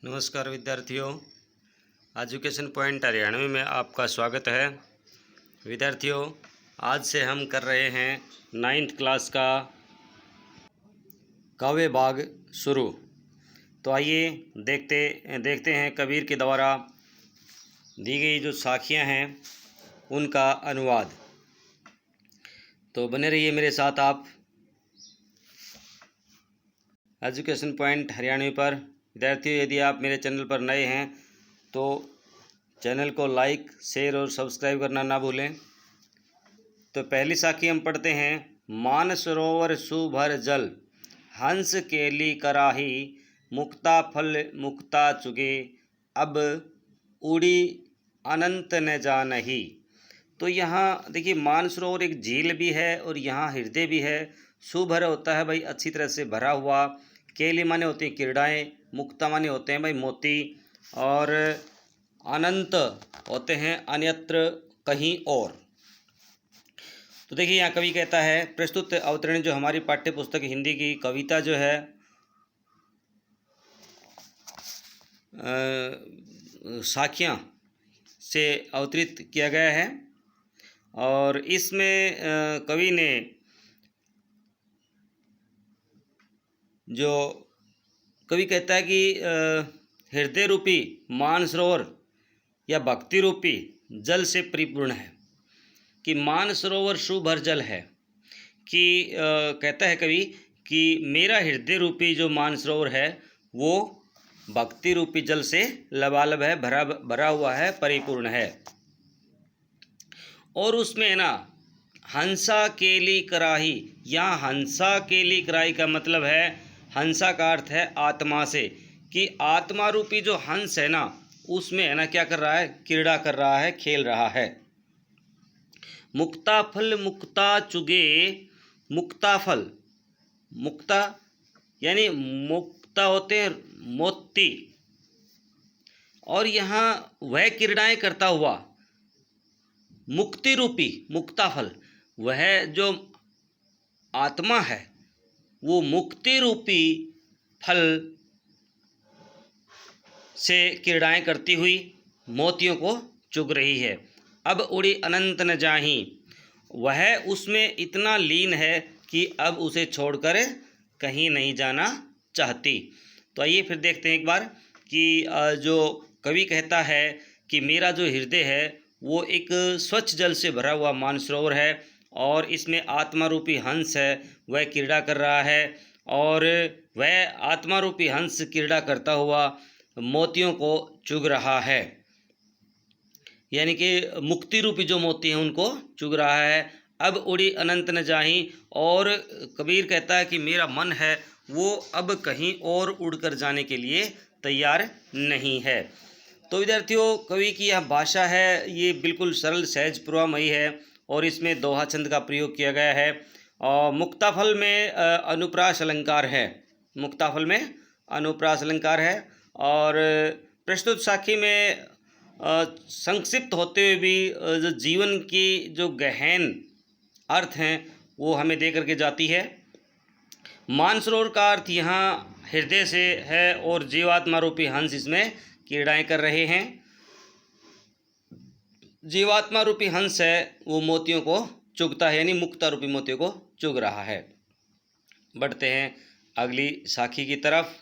नमस्कार विद्यार्थियों, education point Haryanvi में आपका स्वागत है। विद्यार्थियों, आज से हम कर रहे हैं 9th क्लास का काव्य भाग शुरू। तो आइए देखते हैं कबीर के द्वारा दी गई जो साखियां हैं उनका अनुवाद। तो बने रहिए मेरे साथ आप एजुकेशन पॉइंट हरियाणवी पर। विद्यार्थियों, यदि आप मेरे चैनल पर नए हैं तो चैनल को लाइक, शेयर और सब्सक्राइब करना ना भूलें। तो पहली साखी हम पढ़ते हैं। मानसरोवर सुभर जल, हंस केली कराही, मुक्ता फल मुक्ता चुगे, अब उड़ी अनंत न जानही। तो यहाँ देखिए, मानसरोवर एक झील भी है और यहाँ हृदय भी है। सुभर होता है भाई अच्छी तरह से भरा हुआ, केली माने होती हैं क्रीड़ाएँ, मुक्ता माने होते हैं भाई मोती, और अनंत होते हैं अन्यत्र कहीं और। तो देखिए यहाँ कवि कहता है, प्रस्तुत अवतरण जो हमारी पाठ्य पुस्तक हिंदी की कविता जो है साखियाँ से अवतरित किया गया है। और इसमें कवि ने जो कवि कहता है कि हृदय रूपी मानसरोवर या भक्ति रूपी जल से परिपूर्ण है, कि मानसरोवर सुभर जल है। कि कहता है कवि कि मेरा हृदय रूपी जो मानसरोवर है वो भक्ति रूपी जल से लबालब है, भरा हुआ है, परिपूर्ण है। और उसमें है ना, हंसा केली कराही। यहाँ हंसा केली कराही का मतलब है, हंसा का अर्थ है आत्मा से, कि आत्मा रूपी जो हंस है ना उसमें है ना क्या कर रहा है, क्रीड़ा कर रहा है, खेल रहा है। मुक्ता फल मुक्ता चुगे, मुक्ता फल, मुक्ता यानी मुक्ता होते हैं मोती, और यहाँ वह क्रीड़ाएं करता हुआ मुक्ति रूपी मुक्ता फल, वह जो आत्मा है वो मुक्ति रूपी फल से क्रीड़ाएं करती हुई मोतियों को चुग रही है। अब उड़ी अनंत न जाही, वह उसमें इतना लीन है कि अब उसे छोड़कर कहीं नहीं जाना चाहती। तो आइए फिर देखते हैं एक बार कि जो कवि कहता है कि मेरा जो हृदय है वो एक स्वच्छ जल से भरा हुआ मानसरोवर है, और इसमें आत्मा रूपी हंस है, वह क्रीड़ा कर रहा है, और वह आत्मा रूपी हंस क्रीड़ा करता हुआ मोतियों को चुग रहा है, यानी कि मुक्ति रूपी जो मोती हैं उनको चुग रहा है। अब उड़ी अनंत न जाही, और कबीर कहता है कि मेरा मन है वो अब कहीं और उड़कर जाने के लिए तैयार नहीं है। तो विद्यार्थियों, कवि की यह भाषा है ये बिल्कुल सरल सहज प्रवाहमयी है, और इसमें दोहा छंद का प्रयोग किया गया है। और मुक्ताफल में अनुप्रास अलंकार है, मुक्ताफल में अनुप्रास अलंकार है। और प्रस्तुत साखी में संक्षिप्त होते हुए भी जो जीवन की जो गहन अर्थ हैं वो हमें दे करके जाती है। मानसरोवर का अर्थ यहाँ हृदय से है, और जीवात्मा रूपी हंस इसमें क्रीड़ाएं कर रहे हैं। जीवात्मा रूपी हंस है वो मोतियों को चुगता है, यानी मुक्ता रूपी मोतियों को चुग रहा है। बढ़ते हैं अगली साखी की तरफ।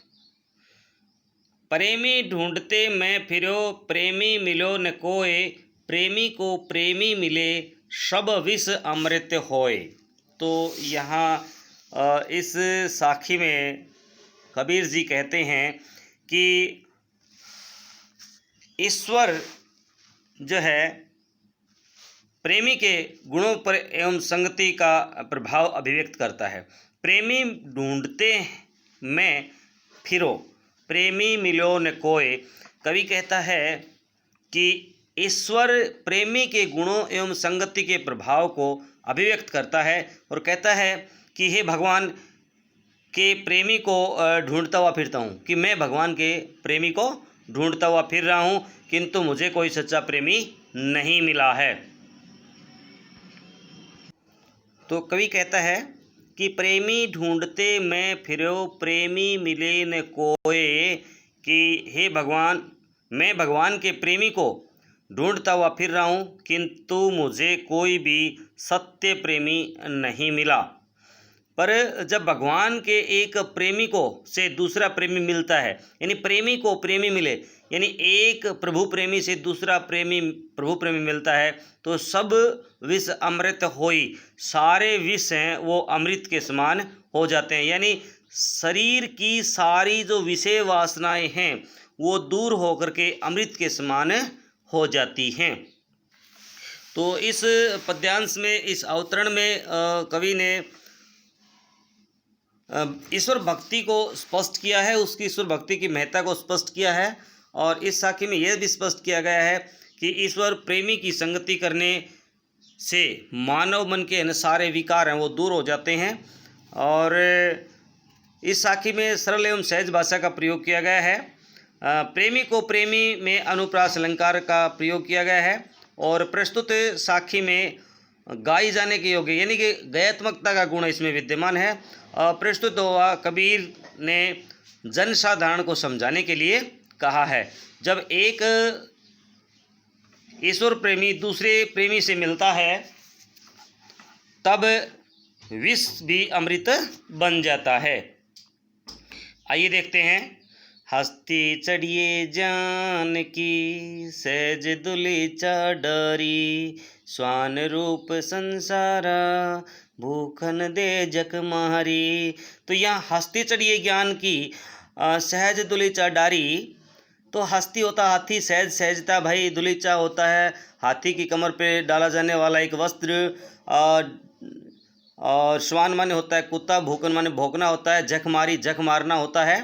प्रेमी ढूंढते मैं फिरो, प्रेमी मिलो न कोय, प्रेमी को प्रेमी मिले, सब विष अमृत होय। तो यहाँ इस साखी में कबीर जी कहते हैं कि ईश्वर जो है प्रेमी के गुणों पर एवं संगति का प्रभाव अभिव्यक्त करता है। प्रेमी ढूंढते मैं फिरो, प्रेमी मिलो न कोय। कवि कहता है कि ईश्वर प्रेमी के गुणों एवं संगति के प्रभाव को अभिव्यक्त करता है, और कहता है कि हे भगवान के प्रेमी को ढूंढता हुआ फिरता हूँ, कि मैं भगवान के प्रेमी को ढूंढता हुआ फिर रहा हूँ, किंतु मुझे कोई सच्चा प्रेमी नहीं मिला है। तो कवि कहता है कि प्रेमी ढूंढते मैं फिरो, प्रेमी मिले न कोय, कि हे भगवान, मैं भगवान के प्रेमी को ढूंढता हुआ फिर रहा हूँ, किंतु मुझे कोई भी सत्य प्रेमी नहीं मिला। पर जब भगवान के एक प्रेमी को से दूसरा प्रेमी मिलता है, यानी प्रेमी को प्रेमी मिले, यानी एक प्रभु प्रेमी से दूसरा प्रभु प्रेमी मिलता है, तो सब विष अमृत होई, सारे विष हैं वो अमृत के समान हो जाते हैं। यानी शरीर की सारी जो विषय वासनाएं हैं वो दूर होकर के अमृत के समान हो जाती हैं। तो इस पद्यांश में, इस अवतरण में कवि ने ईश्वर भक्ति को स्पष्ट किया है, उसकी ईश्वर भक्ति की महत्ता को स्पष्ट किया है। और इस साखी में यह भी स्पष्ट किया गया है कि ईश्वर प्रेमी की संगति करने से मानव मन के सारे विकार हैं वो दूर हो जाते हैं। और इस साखी में सरल एवं सहज भाषा का प्रयोग किया गया है। प्रेमी को प्रेमी में अनुप्रास अलंकार का प्रयोग किया गया है। और प्रस्तुत साखी में गाई जाने के योग्य, यानी कि गयात्मकता का गुण इसमें विद्यमान है। प्रस्तुत हुआ कबीर ने जनसाधारण को समझाने के लिए कहा है। जब एक ईश्वर प्रेमी दूसरे प्रेमी से मिलता है तब विष भी अमृत बन जाता है। आइए देखते हैं। हस्ती चढ़िए जानकी, सहज दुलीचा डरी, स्वान रूप संसारा, भूखन दे जक मारी। तो यहाँ हस्ती चढ़िए ज्ञान की, सहज दुलीचा डारी। तो हस्ती होता हाथी, सहज सहजता भाई, दुलीचा होता है हाथी की कमर पे डाला जाने वाला एक वस्त्र, और श्वान माने होता है कुत्ता, भूखन माने भौंकना होता है, जख मारी जख मारना होता है।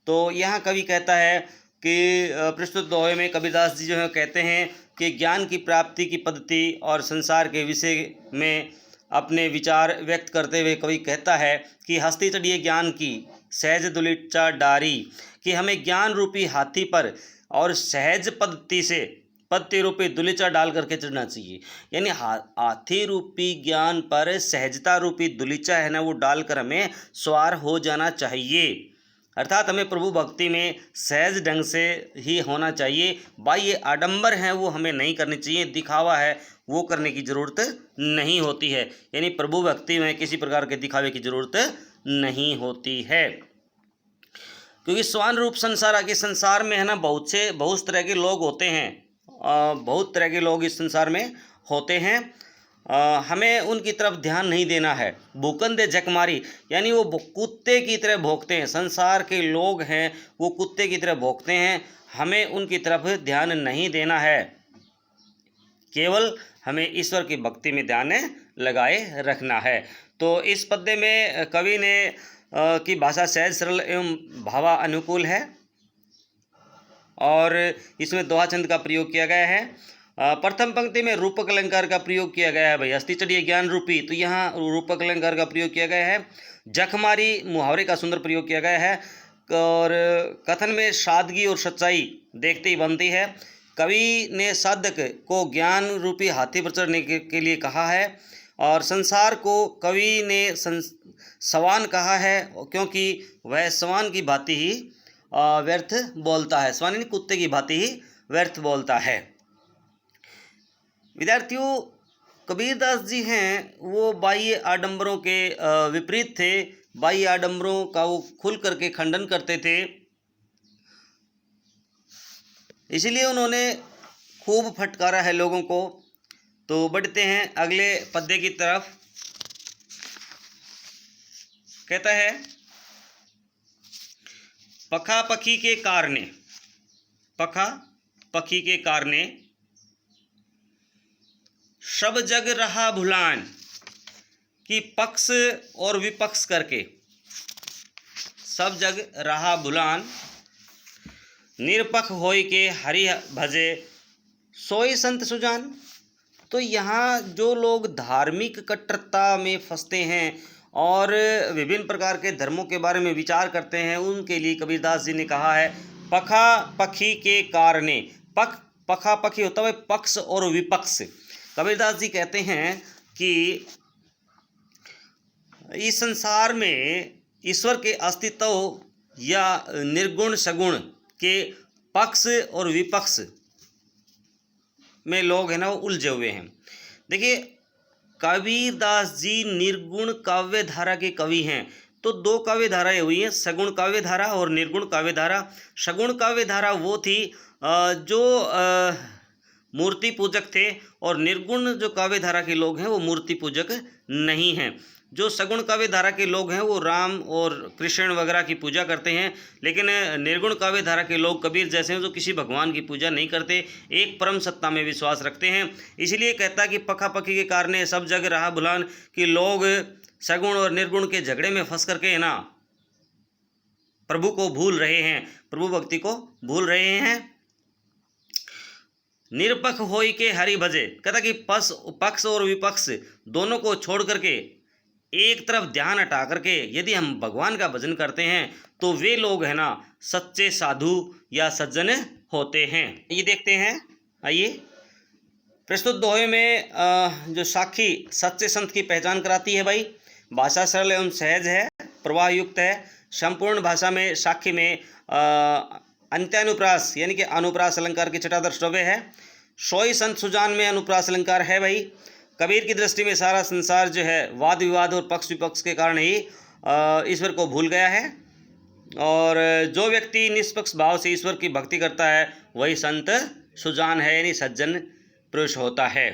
तो यहाँ कवि कहता है कि प्रस्तुत दोहे में कबीरदास जी जो है कहते हैं कि ज्ञान की प्राप्ति की पद्धति और संसार के विषय में अपने विचार व्यक्त करते हुए कवि कहता है कि हस्ती चढ़िए ज्ञान की, सहज दुलीचा डारी, कि हमें ज्ञान रूपी हाथी पर और सहज पद्धति से पत्ती रूपी दुलीचा डाल करके चढ़ना चाहिए। यानी हाथी रूपी ज्ञान पर सहजता रूपी दुलीचा है ना, वो डालकर हमें सवार हो जाना चाहिए। अर्थात हमें प्रभु भक्ति में सहज ढंग से ही होना चाहिए। बाह्य आडंबर हैं वो हमें नहीं करनी चाहिए, दिखावा है वो करने की ज़रूरत नहीं होती है। यानी प्रभु भक्ति में किसी प्रकार के दिखावे की ज़रूरत नहीं होती है, क्योंकि स्वान रूप संसार के संसार में है ना बहुत तरह के लोग होते हैं, बहुत तरह के लोग इस संसार में होते हैं। हमें उनकी तरफ ध्यान नहीं देना है। भूखन दे जकमारी, यानी वो कुत्ते की तरह भौंकते हैं, संसार के लोग हैं वो कुत्ते की तरह भौंकते हैं, हमें उनकी तरफ ध्यान नहीं देना है। केवल हमें ईश्वर की भक्ति में ध्यान लगाए रखना है। तो इस पद्य में कवि ने की भाषा सहज सरल एवं भावा अनुकूल है और इसमें दोहा छंद का प्रयोग किया गया है। प्रथम पंक्ति में रूपक अलंकार का प्रयोग किया गया है भाई, हस्ती चढ़िए ज्ञान रूपी, तो यहाँ रूपक अलंकार का प्रयोग किया गया है। जखमारी मुहावरे का सुंदर प्रयोग किया गया है और कथन में सादगी और सच्चाई देखते ही बनती है। कवि ने साधक को ज्ञान रूपी हाथी पर चढ़ने के लिए कहा है और संसार को कवि ने सवान कहा है, क्योंकि वह सवान की भांति ही व्यर्थ बोलता है, सवान यानी कुत्ते की भांति ही व्यर्थ बोलता है। विद्यार्थियों, कबीरदास जी हैं वो बाह्य आडंबरों के विपरीत थे, बाह्य आडंबरों का वो खुल करके खंडन करते थे, इसीलिए उन्होंने खूब फटकारा है लोगों को। तो बढ़ते हैं अगले पद्य की तरफ। कहता है, पखा पखी के कारणे, पखा पखी के कारणे, सब जग रहा भुलान, कि पक्ष और विपक्ष करके सब जग रहा भुलान, निरपख होय के हरि भजे, सोई संत सुजान। तो यहाँ जो लोग धार्मिक कट्टरता में फंसते हैं और विभिन्न प्रकार के धर्मों के बारे में विचार करते हैं, उनके लिए कबीरदास जी ने कहा है पखा पखी के कारणे। पखा पखी होता है पक्ष और विपक्ष। कबीरदास जी कहते हैं कि इस संसार में ईश्वर के अस्तित्व या निर्गुण सगुण के पक्ष और विपक्ष में लोग हैं ना वो उलझे हुए हैं। देखिए, कबीरदास जी निर्गुण काव्य धारा के कवि हैं। तो दो काव्य धाराएं हुई हैं, सगुण काव्य धारा और निर्गुण काव्य धारा। सगुण काव्य धारा वो थी जो मूर्ति पूजक थे, और निर्गुण जो काव्य धारा के लोग हैं वो मूर्ति पूजक नहीं हैं। जो सगुण काव्य धारा के लोग हैं वो राम और कृष्ण वगैरह की पूजा करते हैं, लेकिन निर्गुण काव्य धारा के लोग कबीर जैसे हैं जो किसी भगवान की पूजा नहीं करते, एक परम सत्ता में विश्वास रखते हैं। इसलिए कहता है कि पखा पखी के कारण सब जग रहा भुलान, कि लोग सगुण और निर्गुण के झगड़े में फंस करके है ना प्रभु को भूल रहे हैं, प्रभु भक्ति को भूल रहे हैं। निरपक्ष होई के हरि भजे, कहता कि पक्ष और विपक्ष दोनों को छोड़ करके एक तरफ ध्यान हटा करके यदि हम भगवान का भजन करते हैं तो वे लोग है ना सच्चे साधु या सज्जन होते हैं। ये देखते हैं, आइए। प्रस्तुत दोहे में जो साखी सच्चे संत की पहचान कराती है भाई। भाषा सरल एवं सहज है, प्रवाह युक्त है। संपूर्ण भाषा में साखी में अंत्यानुप्रास यानी कि अनुप्रास अलंकार की छटादर श्रव्य है। सोई संत सुजान में अनुप्रास अलंकार है भाई। कबीर की दृष्टि में सारा संसार जो है वाद विवाद और पक्ष विपक्ष के कारण ही ईश्वर को भूल गया है, और जो व्यक्ति निष्पक्ष भाव से ईश्वर की भक्ति करता है वही संत सुजान है, यानी सज्जन पुरुष होता है।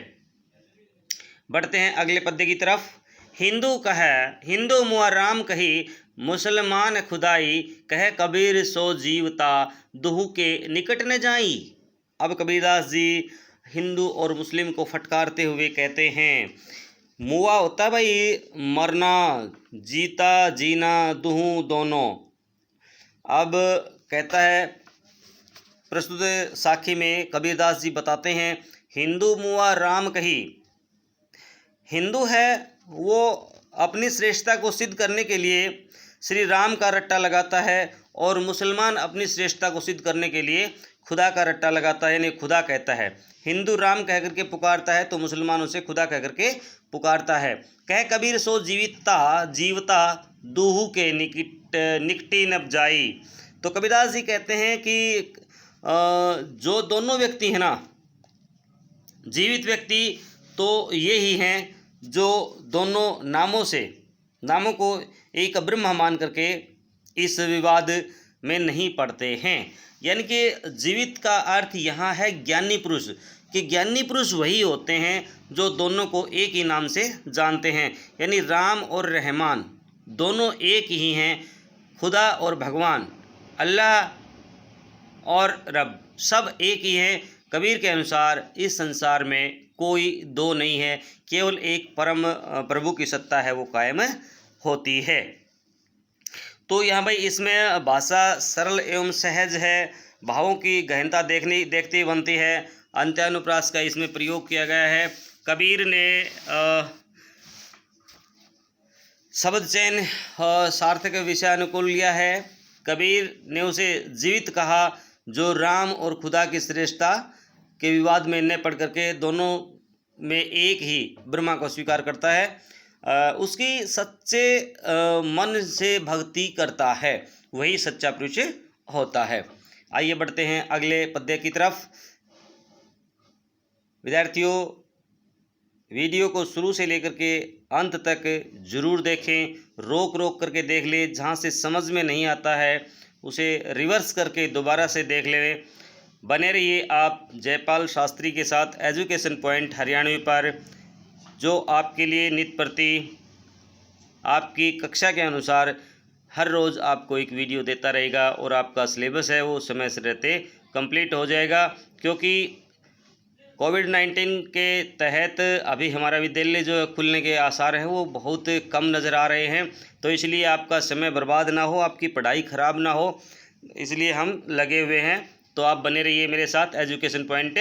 बढ़ते हैं अगले पद्य की तरफ। हिंदू कहे हिंदू मुआ राम कही, मुसलमान खुदाई कहे कबीर सो जीवता, दुहु के निकट न जाई। अब कबीरदास जी हिंदू और मुस्लिम को फटकारते हुए कहते हैं, मुआ होता भाई मरना, जीता जीना दुहू दोनों। अब कहता है प्रस्तुत साखी में कबीरदास जी बताते हैं, हिंदू मुआ राम कही। हिंदू है वो अपनी श्रेष्ठता को सिद्ध करने के लिए श्री राम का रट्टा लगाता है, और मुसलमान अपनी श्रेष्ठता को सिद्ध करने के लिए खुदा का रट्टा लगाता है, यानी खुदा कहता है। हिंदू राम कह करके पुकारता है तो मुसलमान उसे खुदा कह करके पुकारता है। कह कबीर सो जीवता दूहू के निकटी नब जाई। तो कबीरदास जी कहते हैं कि जो दोनों व्यक्ति हैं ना, जीवित व्यक्ति तो ये ही हैं जो दोनों नामों को एक ब्रह्म मान करके इस विवाद में नहीं पड़ते हैं। यानी कि जीवित का अर्थ यहाँ है ज्ञानी पुरुष, कि ज्ञानी पुरुष वही होते हैं जो दोनों को एक ही नाम से जानते हैं, यानी राम और रहमान दोनों एक ही हैं, खुदा और भगवान, अल्लाह और रब सब एक ही हैं। कबीर के अनुसार इस संसार में कोई दो नहीं है, केवल एक परम प्रभु की सत्ता है वो कायम होती है। तो यहाँ भाई इसमें भाषा सरल एवं सहज है, भावों की गहनता देखती बनती है। अंत्यानुप्रास का इसमें प्रयोग किया गया है। कबीर ने शब्द चयन सार्थक विषय अनुकूल लिया है। कबीर ने उसे जीवित कहा जो राम और खुदा की श्रेष्ठता के विवाद में न पड़ करके दोनों में एक ही ब्रह्मा को स्वीकार करता है, उसकी सच्चे मन से भक्ति करता है, वही सच्चा पुरुष होता है। आइए बढ़ते हैं अगले पद्य की तरफ। विद्यार्थियों, वीडियो को शुरू से लेकर के अंत तक जरूर देखें, रोक करके देख ले, जहाँ से समझ में नहीं आता है उसे रिवर्स करके दोबारा से देख लें। बने रहिए आप जयपाल शास्त्री के साथ एजुकेशन पॉइंट हरियाणवी पर, जो आपके लिए नित्य प्रति आपकी कक्षा के अनुसार हर रोज़ आपको एक वीडियो देता रहेगा, और आपका सिलेबस है वो समय से रहते कंप्लीट हो जाएगा। क्योंकि कोविड-19 के तहत अभी हमारा विद्यालय जो खुलने के आसार हैं वो बहुत कम नज़र आ रहे हैं, तो इसलिए आपका समय बर्बाद ना हो, आपकी पढ़ाई ख़राब ना हो, इसलिए हम लगे हुए हैं। तो आप बने रहिए मेरे साथ एजुकेशन पॉइंट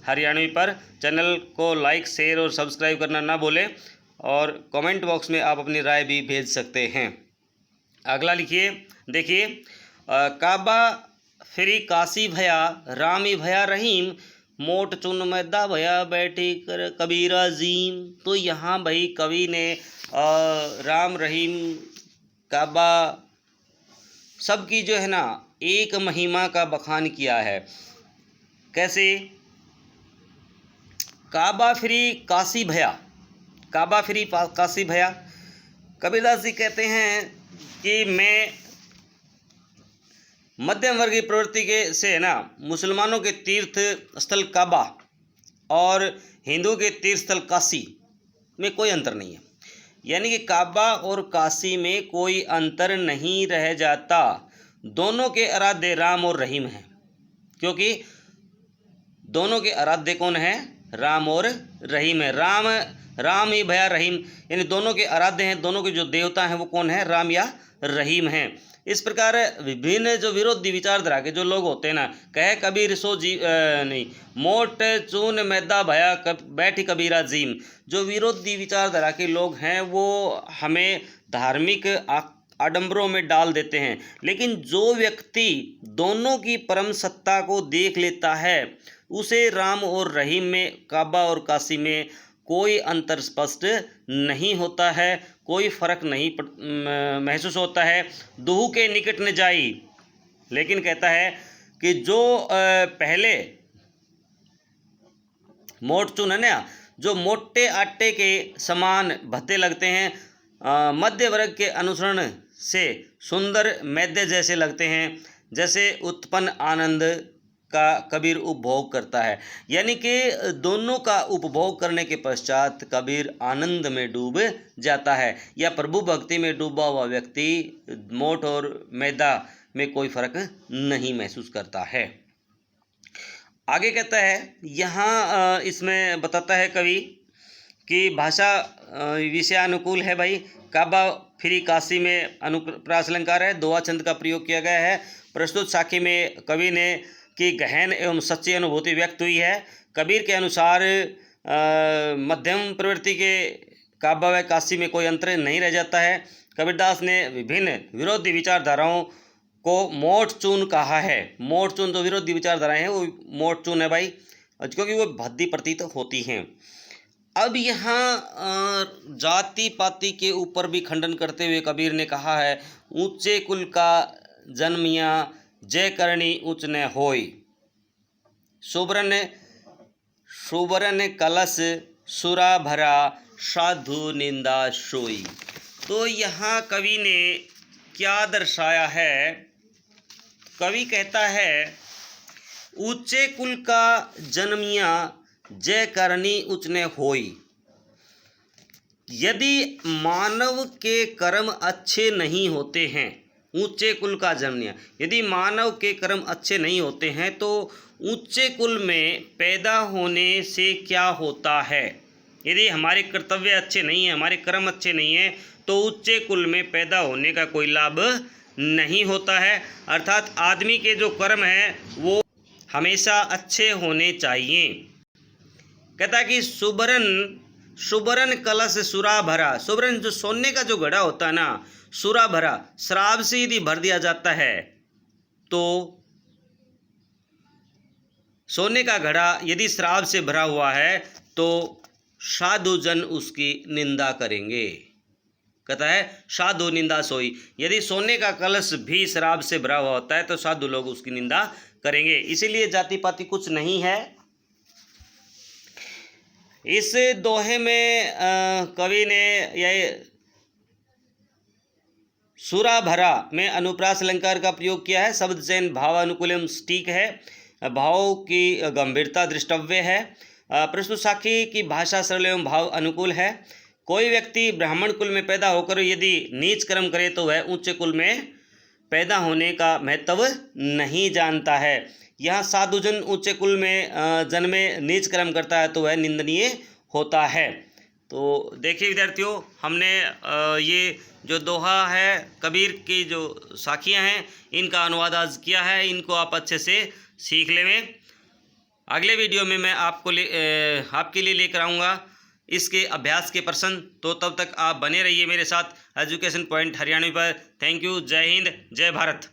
हरियाणवी पर। चैनल को लाइक, शेयर और सब्सक्राइब करना ना भूलें, और कमेंट बॉक्स में आप अपनी राय भी भेज सकते हैं। अगला लिखिए, देखिए, काबा फिरी काशी भया, रामी भया रहीम, मोट चुन मैदा भया बैठी कर कबीरा जीम। तो यहाँ भाई कवि ने राम, रहीम, काबा सबकी जो है ना एक महिमा का बखान किया है। कैसे? काबा फिरी काशी भया, काबा फिरी काशी भया। कबीरदास जी कहते हैं कि मैं मध्यम वर्गीय प्रवृत्ति के से है ना, मुसलमानों के तीर्थ स्थल काबा और हिंदुओं के तीर्थ स्थल काशी में कोई अंतर नहीं है। यानी कि काबा और काशी में कोई अंतर नहीं रह जाता। दोनों के आराध्य राम और रहीम हैं, क्योंकि दोनों के आराध्य कौन है? राम और रहीम है। राम ही भया रहीम, यानी दोनों के आराध्य हैं, दोनों के जो देवता हैं वो कौन है? राम या रहीम हैं। इस प्रकार विभिन्न जो विरोधी विचारधारा के जो लोग होते हैं ना, कहे कबीर सो जी नहीं मोट चून मैदा भया बैठी कबीरा जीम, जो विरोधी विचारधारा के लोग हैं वो हमें धार्मिक आडंबरों में डाल देते हैं। लेकिन जो व्यक्ति दोनों की परम सत्ता को देख लेता है उसे राम और रहीम में, काबा और काशी में कोई अंतर स्पष्ट नहीं होता है, कोई फर्क नहीं महसूस होता है। दुहू के निकट न जाई, लेकिन कहता है कि जो पहले मोट चून है ना, जो मोटे आटे के समान भद्दे लगते हैं, मध्य वर्ग के अनुसरण से सुंदर मैदे जैसे लगते हैं, जैसे उत्पन्न आनंद का कबीर उपभोग करता है। यानी कि दोनों का उपभोग करने के पश्चात कबीर आनंद में डूब जाता है, या प्रभु भक्ति में डूबा हुआ व्यक्ति मोट और मैदा में कोई फर्क नहीं महसूस करता है। आगे कहता है, यहाँ इसमें बताता है कवि कि भाषा विषयानुकूल है भाई। काबा फिरी काशी में अनुप्रास अलंकार है, दोहा छंद का प्रयोग किया गया है। प्रस्तुत साखी में कवि ने की गहन एवं सच्ची अनुभूति व्यक्त हुई है। कबीर के अनुसार मध्यम प्रवृत्ति के काबा व काशी में कोई अंतर नहीं रह जाता है। कबीरदास ने विभिन्न विरोधी विचारधाराओं को मोट चून कहा है। मोट चून जो विरोधी विचारधाराएं हैं वो मोट चून है भाई, क्योंकि वो भद्दी प्रतीत होती हैं। अब यहाँ जाति पाति के ऊपर भी खंडन करते हुए कबीर ने कहा है, ऊंचे कुल का जन्मिया जय करणी उच्च न होय, सुबरन कलश सुरा भरा साधु निंदा सोई। तो यहाँ कवि ने क्या दर्शाया है? कवि कहता है, ऊंचे कुल का जन्मिया जय करणी उच्च न होय। यदि मानव के कर्म अच्छे नहीं होते हैं, ऊंचे कुल का जन्मिया, यदि मानव के कर्म अच्छे नहीं होते हैं तो ऊंचे कुल में पैदा होने से क्या होता है? यदि हमारे कर्तव्य अच्छे नहीं हैं, हमारे कर्म अच्छे नहीं हैं, तो ऊंचे कुल में पैदा होने का कोई लाभ नहीं होता है। अर्थात आदमी के जो कर्म हैं वो हमेशा अच्छे होने चाहिए। कहता है कि सुबरन कलश सुरा भरा। सुबरन जो सोने का जो घड़ा होता है ना, सुरा भरा, शराब से यदि भर दिया जाता है तो सोने का घड़ा यदि शराब से भरा हुआ है तो साधु जन उसकी निंदा करेंगे। कहता है साधु निंदा सोई। यदि सोने का कलश भी शराब से भरा हुआ होता है तो साधु लोग उसकी निंदा करेंगे। इसीलिए जाति पाति कुछ नहीं है। इस दोहे में कवि ने यह सुरा भरा में अनुप्रास अलंकार का प्रयोग किया है। शब्द चयन भावानुकूलम सटीक है, भाव की गंभीरता दृष्टव्य है। प्रस्तुत साखी की भाषा सरल एवं भाव अनुकूल है। कोई व्यक्ति ब्राह्मण कुल में पैदा होकर यदि नीच कर्म करे तो वह ऊंचे कुल में पैदा होने का महत्व नहीं जानता है। यहाँ साधुजन ऊंचे कुल में जन्मे नीच कर्म करता है तो वह निंदनीय होता है। तो देखिए विद्यार्थियों, हमने ये जो दोहा है कबीर की जो साखियाँ हैं इनका अनुवाद आज किया है। इनको आप अच्छे से सीख लें। अगले वीडियो में मैं आपके लिए लेकर आऊँगा इसके अभ्यास के प्रश्न। तो तब तक आप बने रहिए मेरे साथ एजुकेशन पॉइंट हरियाणवी पर। Thank you. जय हिंद, जय भारत।